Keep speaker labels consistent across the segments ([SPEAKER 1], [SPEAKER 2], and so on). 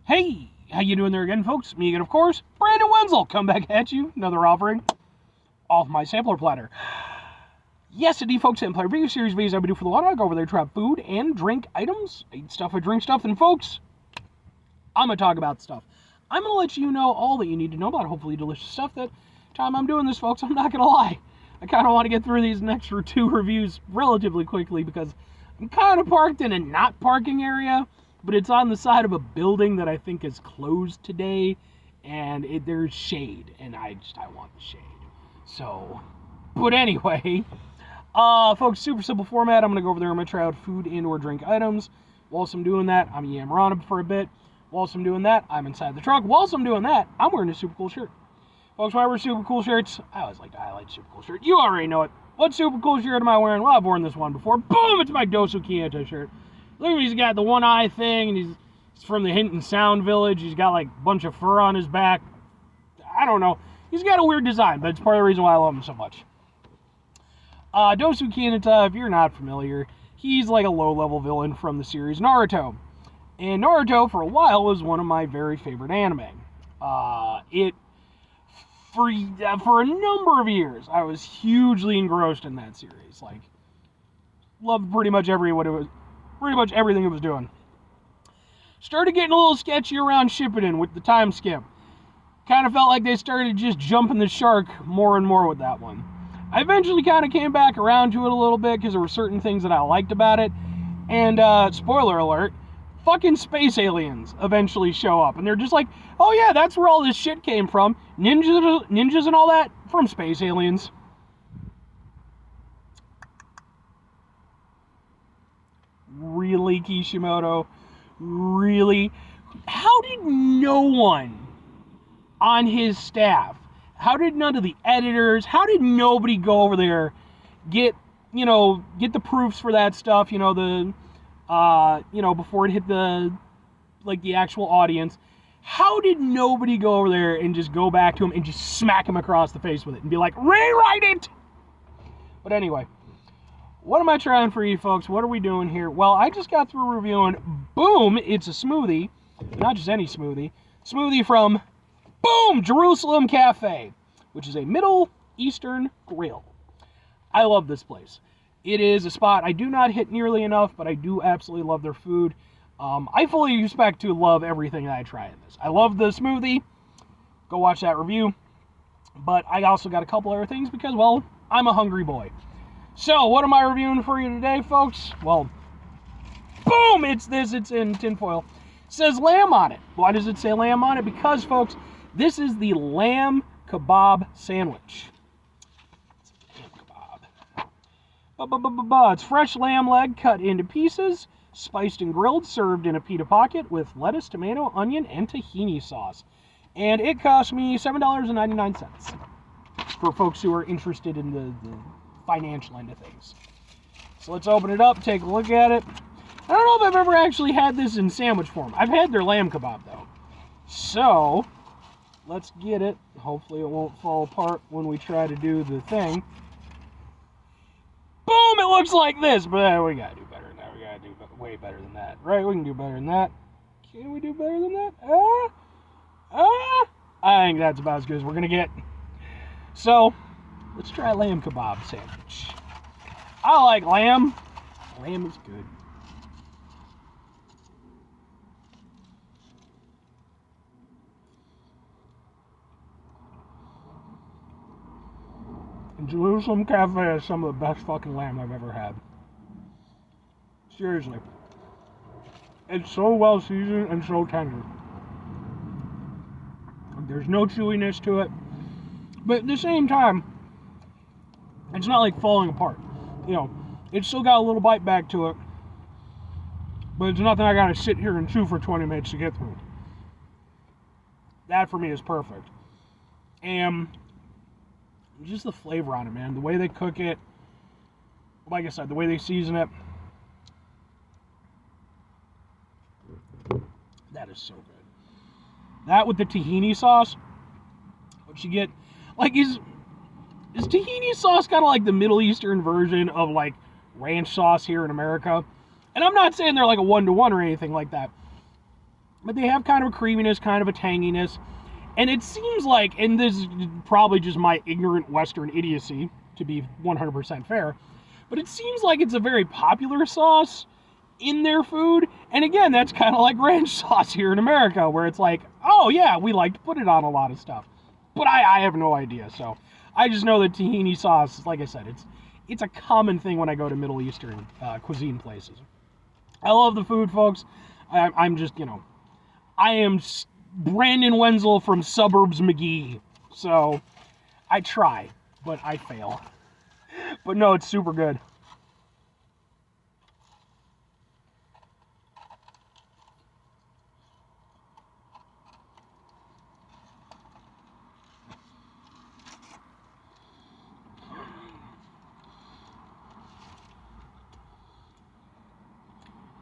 [SPEAKER 1] Hey, how you doing there again, folks? Me again, of course, Brandon Wenzel, come back at you, another offering off my sampler platter. Yes, indeed, folks, and player video series videos I would do for the lot. I go over there, try food and drink items, eat stuff, I drink stuff, and folks, I'm gonna talk about stuff. I'm gonna let you know all that you need to know about hopefully delicious stuff. That time I'm doing this, folks, I'm not gonna lie, I kind of want to get through these next two reviews relatively quickly because I'm kind of parked in a not parking area. But it's on the side of a building that I think is closed today, and there's shade, and I want the shade. So, but anyway, folks, super simple format. I'm going to go over there and I'm going to try out food and or drink items. Whilst I'm doing that, I'm yammering on for a bit. Whilst I'm doing that, I'm inside the truck. Whilst I'm doing that, I'm wearing a super cool shirt. Folks, why I wear super cool shirts? I always like to highlight super cool shirt. You already know it. What super cool shirt am I wearing? Well, I've worn this one before. Boom! It's my Dosu Kiento shirt. Look at him, he's got the one eye thing, and he's from the Hinton Sound Village. He's got like a bunch of fur on his back. I don't know. He's got a weird design, but it's part of the reason why I love him so much. Dosu Kiento, if you're not familiar, he's like a low-level villain from the series Naruto. And Naruto, for a while, was one of my very favorite anime. For a number of years, I was hugely engrossed in that series. Like, loved pretty much everything it was doing. Started getting a little sketchy around Shippuden with the time skip. Kind of felt like they started just jumping the shark more and more with that one. I eventually kind of came back around to it a little bit because there were certain things that I liked about it. And, spoiler alert, fucking space aliens eventually show up. And they're just like, oh yeah, that's where all this shit came from. Ninjas and all that from space aliens. Really, Kishimoto? Really? How did no one on his staff, how did none of the editors, how did nobody go over there, get the proofs for that stuff, before it hit the actual audience? How did nobody go over there and just go back to him and just smack him across the face with it and be like, rewrite it? But anyway, what am I trying for you folks? What are we doing here? Well, I just got through reviewing, boom, it's a smoothie. Not just any smoothie. Smoothie from, boom, Jerusalem Cafe, which is a Middle Eastern grill. I love this place. It is a spot I do not hit nearly enough, but I do absolutely love their food. I fully expect to love everything that I try in this. I love the smoothie. Go watch that review. But I also got a couple other things because, well, I'm a hungry boy. So, what am I reviewing for you today, folks? Well, boom, it's in tinfoil. It says lamb on it. Why does it say lamb on it? Because, folks, this is the lamb kebab sandwich. It's lamb kebab. It's fresh lamb leg cut into pieces, spiced and grilled, served in a pita pocket with lettuce, tomato, onion, and tahini sauce. And it cost me $7.99 for folks who are interested in the financial end of things. So let's open it up, take a look at it. I don't know if I've ever actually had this in sandwich form. I've had their lamb kebab though. So let's get it. Hopefully it won't fall apart when we try to do the thing. Boom! It looks like this, but we gotta do better than that. We gotta do way better than that, right? We can do better than that. Can we do better than that? I think that's about as good as we're gonna get. So let's try a lamb kebab sandwich. I like lamb. Lamb is good. And Jerusalem Cafe is some of the best fucking lamb I've ever had. Seriously. It's so well seasoned and so tender. There's no chewiness to it. But at the same time, it's not like falling apart. It's still got a little bite back to it. But it's nothing I gotta sit here and chew for 20 minutes to get through. That for me is perfect. And just the flavor on it, man. The way they cook it. Like I said, the way they season it. That is so good. That with the tahini sauce. What you get. Like, is tahini sauce kind of like the Middle Eastern version of, like, ranch sauce here in America? And I'm not saying they're like a one-to-one or anything like that. but they have kind of a creaminess, kind of a tanginess. And it seems like, and this is probably just my ignorant Western idiocy, to be 100% fair, but it seems like it's a very popular sauce in their food. And again, that's kind of like ranch sauce here in America, where it's like, oh yeah, we like to put it on a lot of stuff. But I have no idea. So I just know that tahini sauce, like I said, it's a common thing when I go to Middle Eastern cuisine places. I love the food, folks. I'm just, I am Brandon Wenzel from Suburbs McGee. So I try, but I fail. But no, it's super good.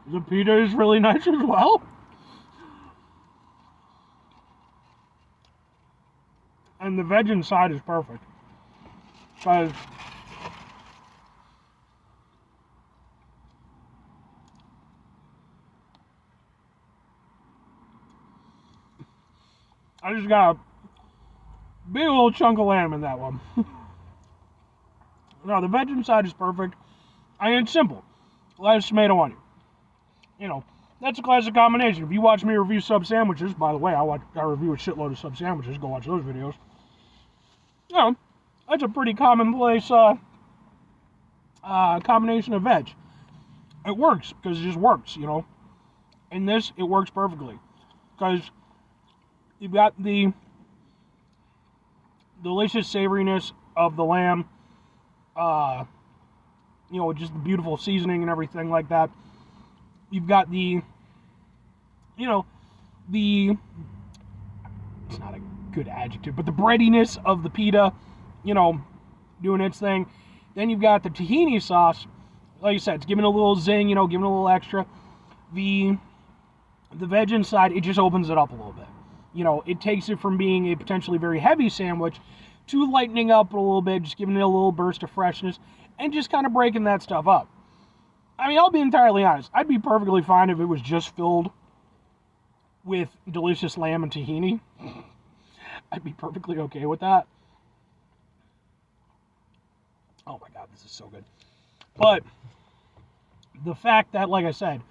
[SPEAKER 1] The pita is really nice as well. And the veg inside is perfect. Because I just got a big old chunk of lamb in that one. No, the veg inside is perfect. I mean, it's simple. Lettuce, tomato, onion. That's a classic combination. If you watch me review sub sandwiches, by the way, I review a shitload of sub sandwiches. Go watch those videos. That's a pretty commonplace combination of veg. It works because it just works, In this, it works perfectly because you've got the delicious savoriness of the lamb, just the beautiful seasoning and everything like that. You've got the, it's not a good adjective, but the breadiness of the pita, doing its thing. Then you've got the tahini sauce. Like I said, it's giving a little zing, giving a little extra. The veg inside, it just opens it up a little bit. It takes it from being a potentially very heavy sandwich to lightening up a little bit, just giving it a little burst of freshness, and just kind of breaking that stuff up. I mean, I'll be entirely honest. I'd be perfectly fine if it was just filled with delicious lamb and tahini. I'd be perfectly okay with that. Oh my God, this is so good. But the fact that, like I said,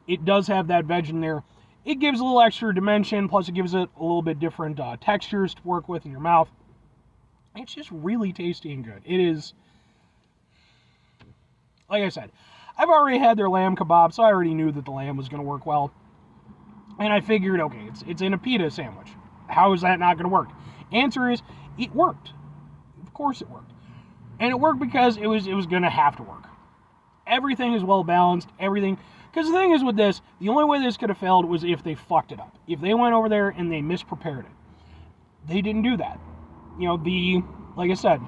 [SPEAKER 1] it does have that veg in there, it gives a little extra dimension, plus it gives it a little bit different textures to work with in your mouth. It's just really tasty and good. It is, like I said, I've already had their lamb kebab, so I already knew that the lamb was going to work well. And I figured, okay, it's in a pita sandwich. How is that not going to work? Answer is, it worked. Of course it worked. And it worked because it was going to have to work. Everything is well balanced, everything. Because the thing is with this, the only way this could have failed was if they fucked it up. If they went over there and they misprepared it. They didn't do that. Like I said,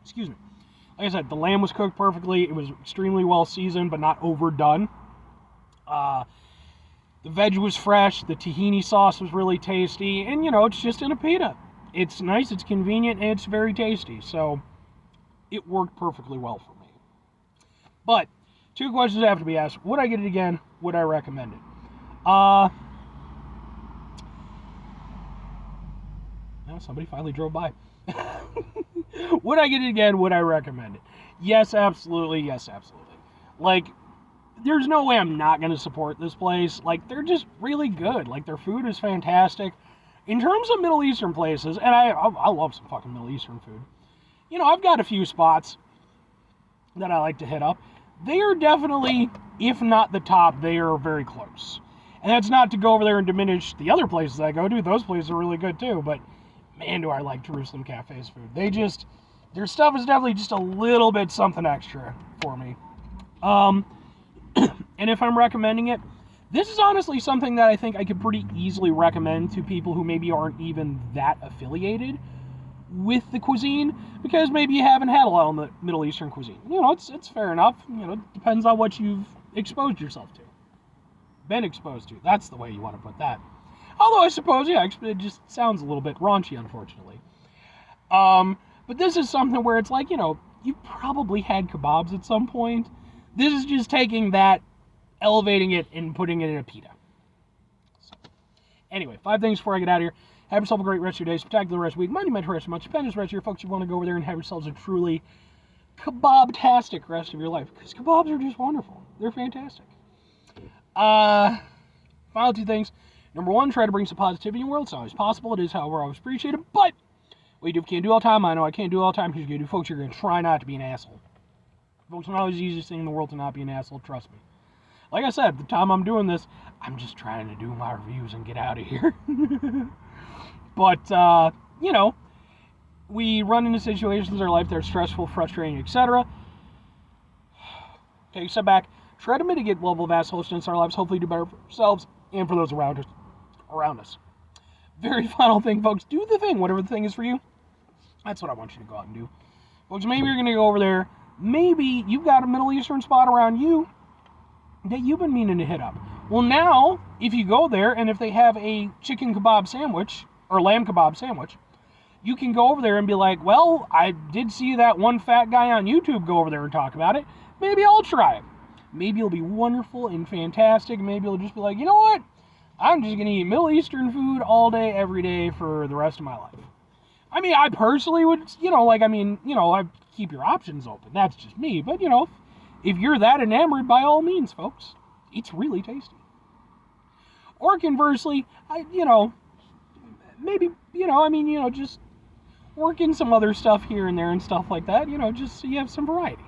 [SPEAKER 1] excuse me. Like I said, the lamb was cooked perfectly. It was extremely well seasoned, but not overdone. The veg was fresh. The tahini sauce was really tasty. And, it's just in a pita. It's nice, it's convenient, and it's very tasty. So, it worked perfectly well for me. But, 2 questions have to be asked. Would I get it again? Would I recommend it? Well, somebody finally drove by. Would I get it again? Would I recommend it? Yes, absolutely. Yes, absolutely. Like, there's no way I'm not going to support this place. Like, they're just really good. Like, their food is fantastic. In terms of Middle Eastern places, and I love some fucking Middle Eastern food. I've got a few spots that I like to hit up. They are definitely, if not the top, they are very close. And that's not to go over there and diminish the other places I go to. Those places are really good too, but man, do I like Jerusalem Cafe's food. Their stuff is definitely just a little bit something extra for me. And if I'm recommending it, this is honestly something that I think I could pretty easily recommend to people who maybe aren't even that affiliated with the cuisine, because maybe you haven't had a lot on the Middle Eastern cuisine. It's fair enough. Depends on what you've exposed yourself to. Been exposed to. That's the way you want to put that. Although I suppose, yeah, it just sounds a little bit raunchy, unfortunately. But this is something where it's like, you've probably had kebabs at some point. This is just taking that, elevating it, and putting it in a pita. Anyway, 5 things before I get out of here. Have yourself a great rest of your day, spectacular rest of the week, Monday, mental rest of the month, stupendous rest of your folks. You want to go over there and have yourselves a truly kebab-tastic rest of your life. Because kebabs are just wonderful. They're fantastic. Final 2 things. Number 1, try to bring some positivity in the world. It's not always possible. It is, however, always appreciated. But what you can't do all the time. I know I can't do all the time. Here's what you do, folks. You're going to try not to be an asshole. Folks, it's not always the easiest thing in the world to not be an asshole. Trust me. Like I said, the time I'm doing this, I'm just trying to do my reviews and get out of here. But, you know, we run into situations in our life that are stressful, frustrating, etc. Take a step back. Try to mitigate the level of assholishness in our lives. Hopefully do better for ourselves and for those around us. Very final thing, folks. Do the thing. Whatever the thing is for you. That's what I want you to go out and do. Folks, maybe you're going to go over there. Maybe you've got a Middle Eastern spot around you that you've been meaning to hit up. Well, now, if you go there and if they have a chicken kebab sandwich or lamb kebab sandwich, you can go over there and be like, well, I did see that one fat guy on YouTube go over there and talk about it. Maybe I'll try it. Maybe it'll be wonderful and fantastic. Maybe it'll just be like, you know what? I'm just going to eat Middle Eastern food all day, every day for the rest of my life. I mean, I personally would, I keep your options open. That's just me. But, if you're that enamored, by all means, folks, it's really tasty. Or conversely, just work in some other stuff here and there and stuff like that, just so you have some variety.